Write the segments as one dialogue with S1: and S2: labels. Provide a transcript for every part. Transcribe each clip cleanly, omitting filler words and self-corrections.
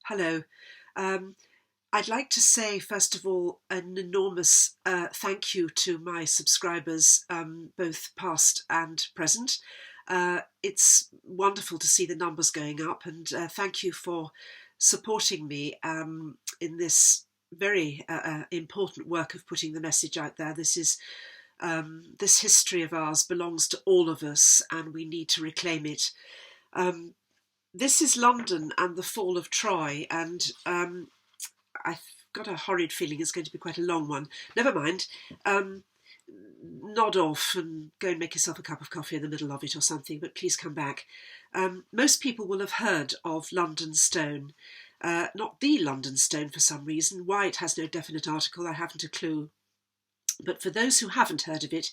S1: Hello. Um, I'd like to say, first of all, an enormous thank you to my subscribers, both past and present. It's wonderful to see the numbers going up, and thank you for supporting me in this very important work of putting the message out there. This history of ours belongs to all of us, and we need to reclaim it. Um, this is London and the fall of Troy, and I've got a horrid feeling it's going to be quite a long one. Never mind. Um, Nod off and go and make yourself a cup of coffee in the middle of it or something, but please come back. Most people will have heard of London Stone. Not the London Stone for some reason. Why it has no definite article, I haven't a clue. But for those who haven't heard of it,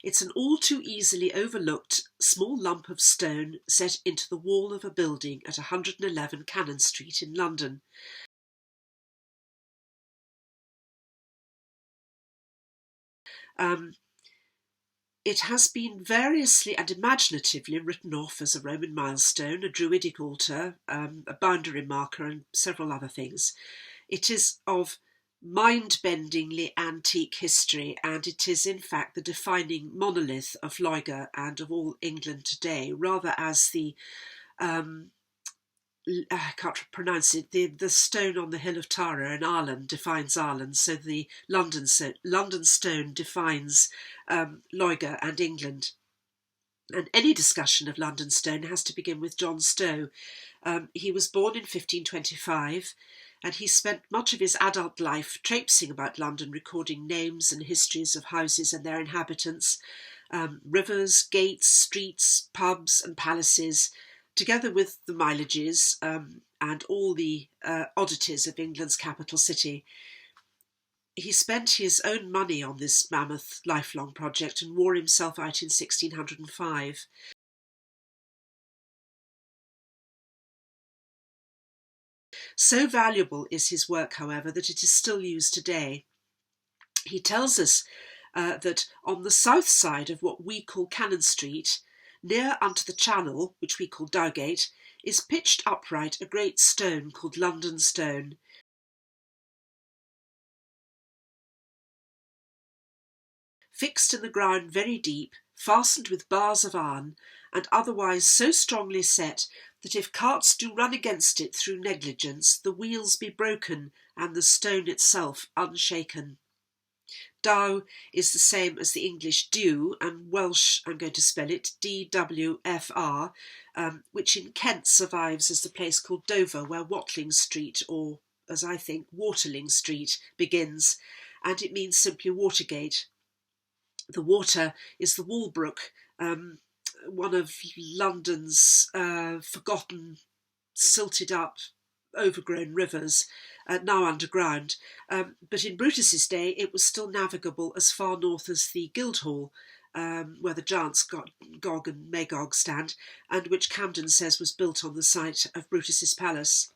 S1: it's an all too easily overlooked small lump of stone set into the wall of a building at 111 Cannon Street in London. It has been variously and imaginatively written off as a Roman milestone, a Druidic altar, a boundary marker, and several other things. It is of mind-bendingly antique history, and it is in fact the defining monolith of Loegr and of all England today, rather as the I can't pronounce it. The stone on the hill of Tara in Ireland defines Ireland, so the London stone defines Loegr and England. And any discussion of London stone has to begin with Jon Stowe. He was born in 1525, and he spent much of his adult life traipsing about London, recording names and histories of houses and their inhabitants, rivers, gates, streets, pubs, and palaces, together with the mileages and all the oddities of England's capital city. He spent his own money on this mammoth lifelong project and wore himself out in 1605. So valuable is his work, however, that it is still used today. He tells us that on the south side of what we call Cannon Street, near unto the channel, which we call Dowgate, is pitched upright a great stone called London Stone. Fixed in the ground very deep, fastened with bars of iron, and otherwise so strongly set that if carts do run against it through negligence, the wheels be broken and the stone itself unshaken. Dow is the same as the English dew, and Welsh, I'm going to spell it, DWFR, which in Kent survives as the place called Dover, where Watling Street, or as I think, Waterling Street, begins, and it means simply Watergate. The water is the Walbrook, one of London's forgotten, silted up, overgrown rivers, now underground. But in Brutus's day, it was still navigable as far north as the Guildhall, where the giants Gog and Magog stand, and which Camden says was built on the site of Brutus's palace.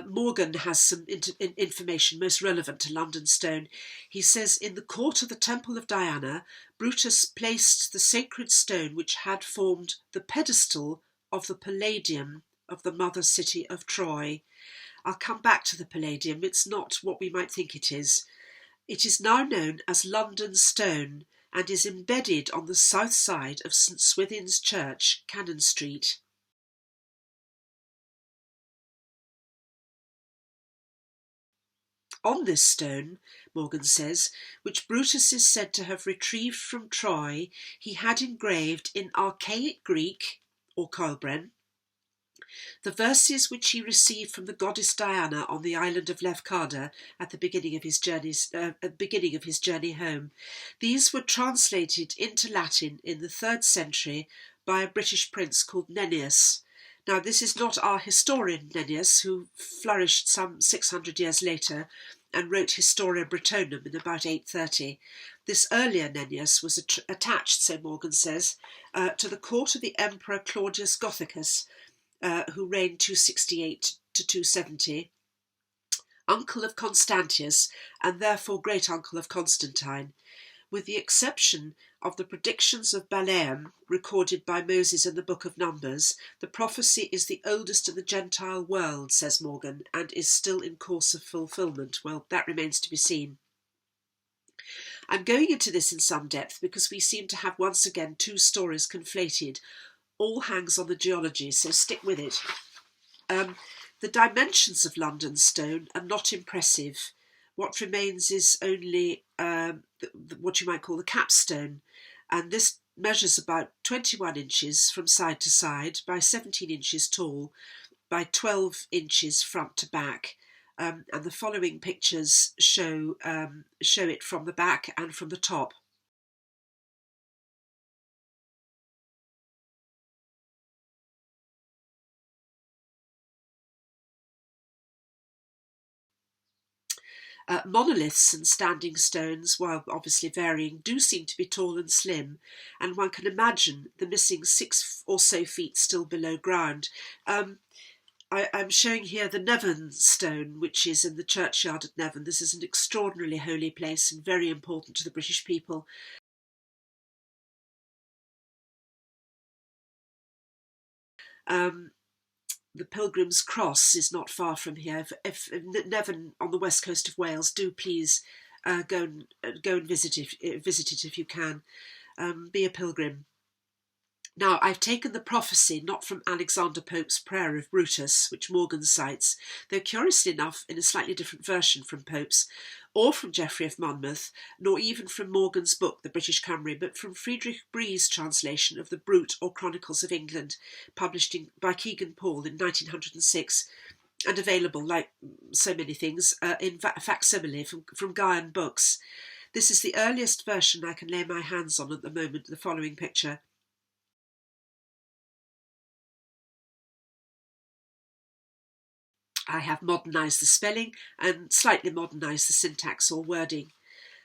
S1: Morgan has some information most relevant to London Stone. He says, in the court of the Temple of Diana, Brutus placed the sacred stone which had formed the pedestal of the Palladium of the mother city of Troy. I'll come back to the Palladium. It's not what we might think it is. It is now known as London Stone and is embedded on the south side of St Swithin's Church, Cannon Street. On this stone, Morgan says, which Brutus is said to have retrieved from Troy, he had engraved in archaic Greek, or Coelbren, the verses which he received from the goddess Diana on the island of Lefkada at the beginning of his journey home. These were translated into Latin in the 3rd century by a British prince called Nennius. Now, this is not our historian Nennius, who flourished some 600 years later and wrote Historia Brittonum in about 830. This earlier Nennius was attached, so Morgan says, to the court of the Emperor Claudius Gothicus, who reigned 268 to 270, uncle of Constantius and therefore great-uncle of Constantine. With the exception of the predictions of Balaam recorded by Moses in the Book of Numbers, the prophecy is the oldest in the Gentile world, says Morgan, and is still in course of fulfilment. Well, that remains to be seen. I'm going into this in some depth because we seem to have once again two stories conflated. All hangs on the geology, so stick with it. The dimensions of London stone are not impressive. What remains is only what you might call the capstone, and this measures about 21 inches from side to side by 17 inches tall by 12 inches front to back. And the following pictures show it from the back and from the top. Monoliths and standing stones, while obviously varying, do seem to be tall and slim, and one can imagine the missing 6 or so feet still below ground. I'm showing here the Nevern stone, which is in the churchyard at Nevern. This is an extraordinarily holy place and very important to the British people. The Pilgrim's Cross is not far from here. If Nevern on the west coast of Wales, do please go and visit it if you can. Be a pilgrim. Now, I've taken the prophecy not from Alexander Pope's prayer of Brutus, which Morgan cites, though curiously enough in a slightly different version from Pope's, or from Geoffrey of Monmouth, nor even from Morgan's book, The British Kumry, but from Friedrich Brie's translation of the Brut or Chronicles of England, published by Kegan Paul in 1906, and available, like so many things, in facsimile from Guyan Books. This is the earliest version I can lay my hands on at the moment, the following picture. I have modernised the spelling and slightly modernised the syntax or wording,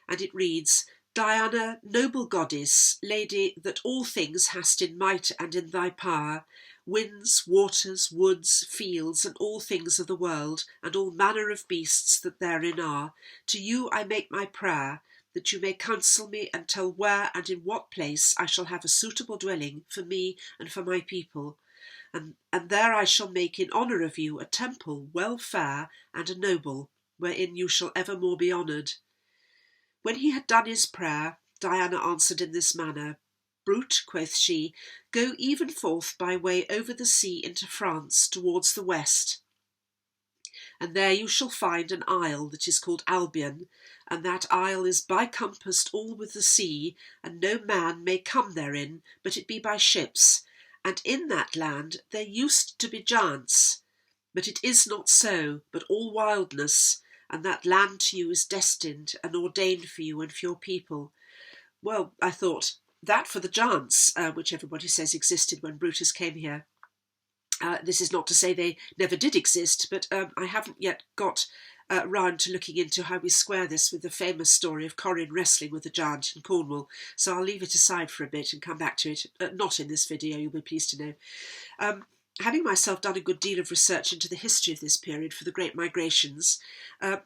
S1: and it reads, Diana, noble goddess, lady that all things hast in might and in thy power, winds, waters, woods, fields, and all things of the world, and all manner of beasts that therein are, to you I make my prayer, that you may counsel me and tell where and in what place I shall have a suitable dwelling for me and for my people. And there I shall make in honour of you a temple well fair and a noble, wherein you shall evermore be honoured. When he had done his prayer, Diana answered in this manner, Brut, quoth she, go even forth by way over the sea into France towards the west. And there you shall find an isle that is called Albion, and that isle is by-compassed all with the sea, and no man may come therein, but it be by ships. And in that land there used to be giants, but it is not so, but all wildness, and that land to you is destined and ordained for you and for your people. Well, I thought, that for the giants, which everybody says existed when Brutus came here. This is not to say they never did exist, but I haven't yet got round to looking into how we square this with the famous story of Corin wrestling with the giant in Cornwall, so I'll leave it aside for a bit and come back to it, not in this video, you'll be pleased to know. Having myself done a good deal of research into the history of this period for the Great Migrations,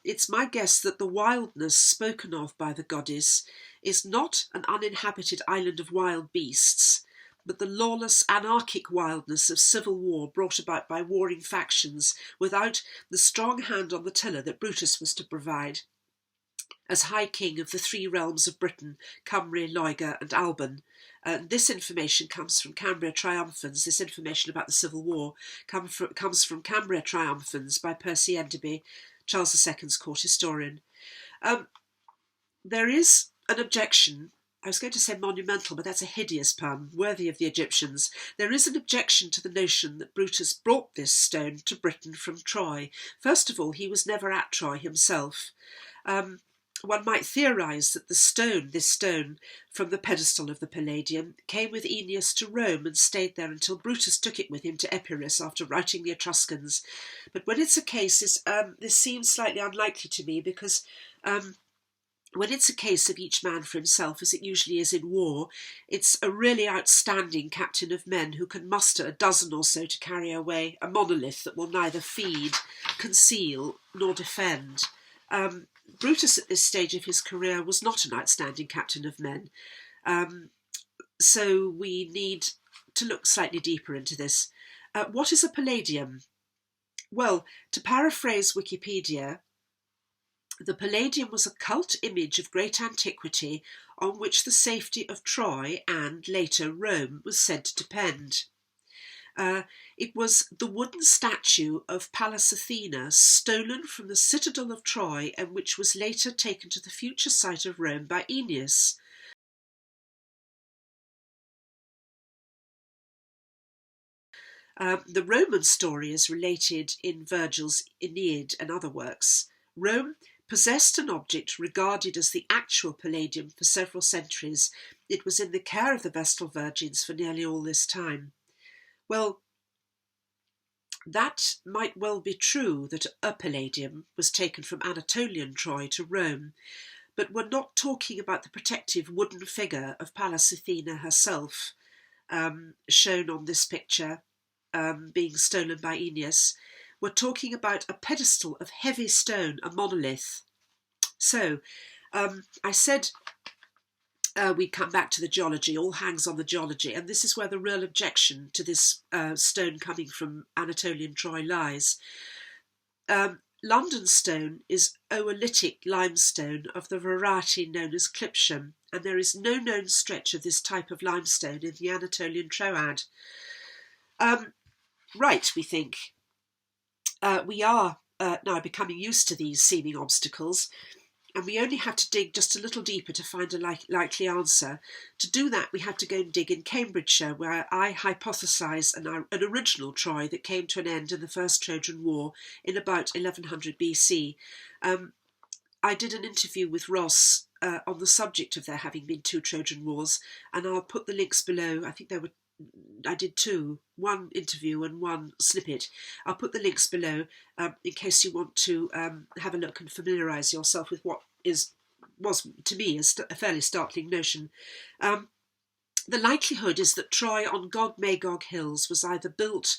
S1: it's my guess that the wildness spoken of by the goddess is not an uninhabited island of wild beasts, but the lawless, anarchic wildness of civil war brought about by warring factions without the strong hand on the tiller that Brutus was to provide. As High King of the 3 realms of Britain, Cymru, Loegr and Alban. This information comes from Cambria Triumphans. This information about the Civil War comes from Cambria Triumphans by Percy Enderbie, Charles II's court historian. There is an objection. I was going to say monumental, but that's a hideous pun, worthy of the Egyptians. There is an objection to the notion that Brutus brought this stone to Britain from Troy. First of all, he was never at Troy himself. One might theorise that this stone from the pedestal of the Palladium, came with Aeneas to Rome and stayed there until Brutus took it with him to Epirus after routing the Etruscans. But when it's a case, this seems slightly unlikely to me because when it's a case of each man for himself, as it usually is in war, it's a really outstanding captain of men who can muster a dozen or so to carry away a monolith that will neither feed, conceal, nor defend. Brutus at this stage of his career was not an outstanding captain of men. So we need to look slightly deeper into this. What is a Palladium? Well, to paraphrase Wikipedia, the Palladium was a cult image of great antiquity on which the safety of Troy and, later, Rome was said to depend. It was the wooden statue of Pallas Athena stolen from the citadel of Troy and which was later taken to the future site of Rome by Aeneas. The Roman story is related in Virgil's Aeneid and other works. Rome possessed an object regarded as the actual Palladium for several centuries. It was in the care of the Vestal Virgins for nearly all this time. Well, that might well be true that a Palladium was taken from Anatolian Troy to Rome, but we're not talking about the protective wooden figure of Pallas Athena herself, shown on this picture, being stolen by Aeneas. We're talking about a pedestal of heavy stone, a monolith. So, I said we'd come back to the geology, all hangs on the geology, and this is where the real objection to this stone coming from Anatolian Troy lies. London stone is oolitic limestone of the variety known as clipsham, and there is no known stretch of this type of limestone in the Anatolian Troad. Right, we think. We are now becoming used to these seeming obstacles, and we only have to dig just a little deeper to find a likely answer. To do that, we have to go and dig in Cambridgeshire, where I hypothesise an original Troy that came to an end in the First Trojan War in about 1100 BC. I did an interview with Ross on the subject of there having been 2 Trojan Wars, and I'll put the links below. I think I did 2, one interview and one snippet. I'll put the links below in case you want to have a look and familiarise yourself with what was to me a fairly startling notion. The likelihood is that Troy on Gog Magog Hills was either built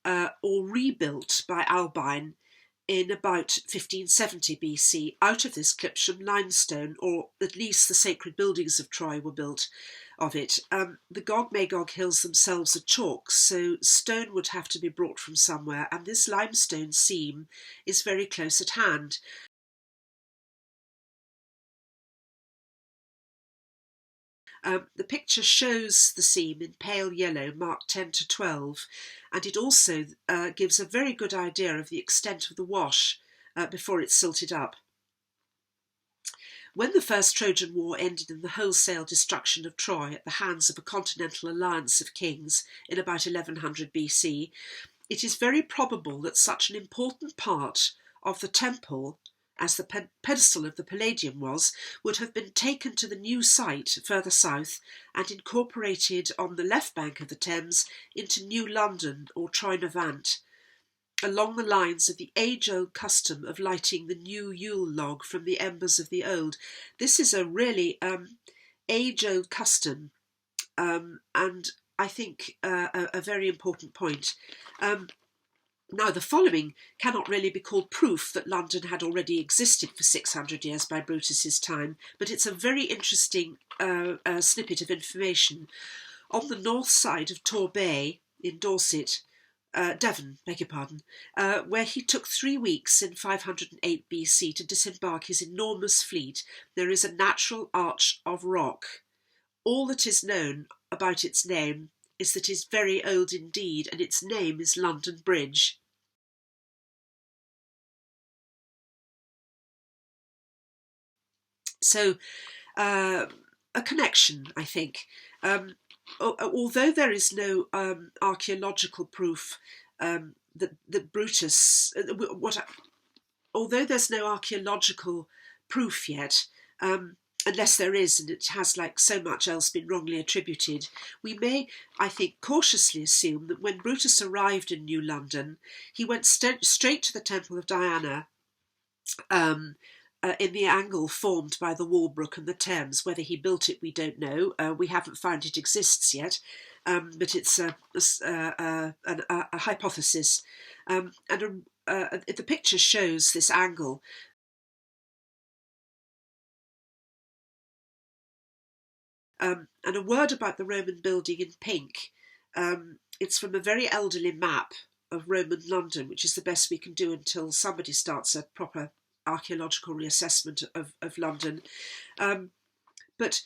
S1: or rebuilt by Albine in about 1570 BC out of this Clipsham limestone, or at least the sacred buildings of Troy were built of it. The Gog Magog hills themselves are chalk, so stone would have to be brought from somewhere, and this limestone seam is very close at hand. The picture shows the seam in pale yellow marked 10 to 12, and it also gives a very good idea of the extent of the wash before it's silted up. When the First Trojan War ended in the wholesale destruction of Troy at the hands of a continental alliance of kings in about 1100 BC, it is very probable that such an important part of the temple as the pedestal of the Palladium was, would have been taken to the new site further south and incorporated on the left bank of the Thames into New London or Troynovant, along the lines of the age-old custom of lighting the new Yule log from the embers of the old. This is a really age-old custom, and I think a very important point. Now, the following cannot really be called proof that London had already existed for 600 years by Brutus's time, but it's a very interesting snippet of information. On the north side of Tor Bay in Dorset, Devon, beg your pardon, where he took 3 weeks in 508 BC to disembark his enormous fleet, there is a natural arch of rock. All that is known about its name is that it is very old indeed, and its name is London Bridge. So, a connection, I think. Although there is no archaeological proof that Brutus, although there's no archaeological proof yet, unless there is, and it has, like so much else, been wrongly attributed, we may, I think, cautiously assume that when Brutus arrived in New London, he went straight to the Temple of Diana in the angle formed by the Walbrook and the Thames. Whether he built it, we don't know. We haven't found it exists yet, but it's a hypothesis. And the picture shows this angle. And a word about the Roman building in pink. It's from a very elderly map of Roman London, which is the best we can do until somebody starts a proper archaeological reassessment of London. But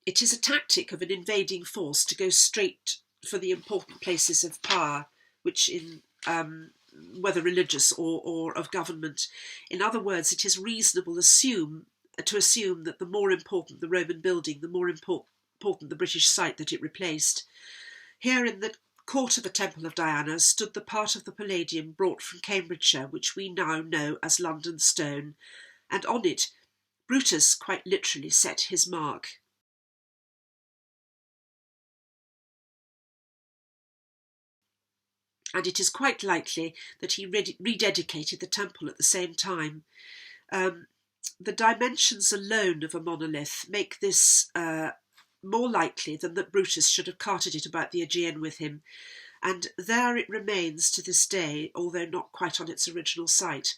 S1: it is a tactic of an invading force to go straight for the important places of power, which in whether religious or of government. In other words, it is reasonable to assume that the more important the Roman building, the more important the British site that it replaced. Here in the court of the Temple of Diana stood the part of the Palladium brought from Cambridgeshire, which we now know as London stone, and on it Brutus quite literally set his mark. And it is quite likely that he rededicated the temple at the same time. The dimensions alone of a monolith make this more likely than that Brutus should have carted it about the Aegean with him, and there it remains to this day, although not quite on its original site.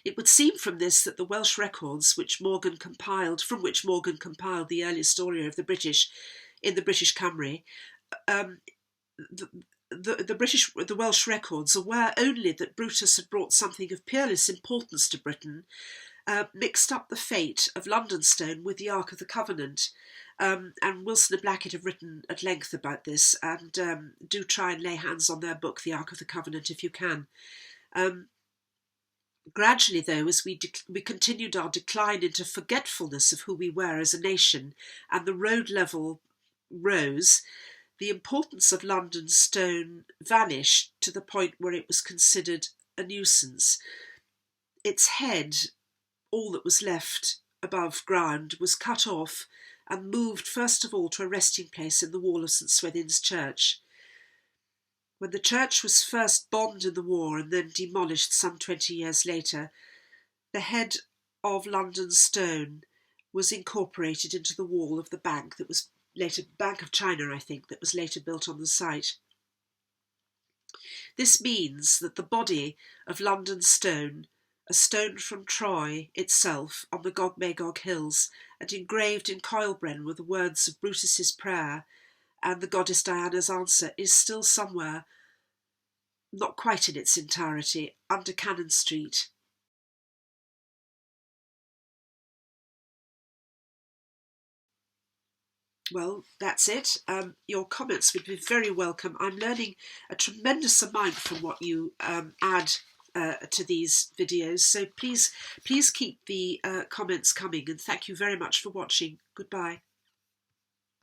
S1: It would seem from this that the Welsh records from which Morgan compiled the early story of the British in the British Kumry, the Welsh records, aware only that Brutus had brought something of peerless importance to Britain, mixed up the fate of London stone with the Ark of the Covenant. And Wilson and Blackett have written at length about this, and do try and lay hands on their book, The Ark of the Covenant, if you can. Gradually, though, as we continued our decline into forgetfulness of who we were as a nation, and the road level rose, the importance of London stone vanished to the point where it was considered a nuisance. Its head, all that was left above ground, was cut off and moved first of all to a resting place in the wall of St Swithin's Church. When the church was first bombed in the war and then demolished some 20 years later, the head of London stone was incorporated into the wall of the bank that was later Bank of China, I think, that was later built on the site. This means that the body of London stone, a stone from Troy itself on the Gog Magog hills, and engraved in coilbren with the words of Brutus's prayer and the goddess Diana's answer, is still somewhere, not quite in its entirety, under Cannon Street. Well, that's it. Your comments would be very welcome. I'm learning a tremendous amount from what you add to these videos, so please keep the comments coming, and thank you very much for watching. Goodbye.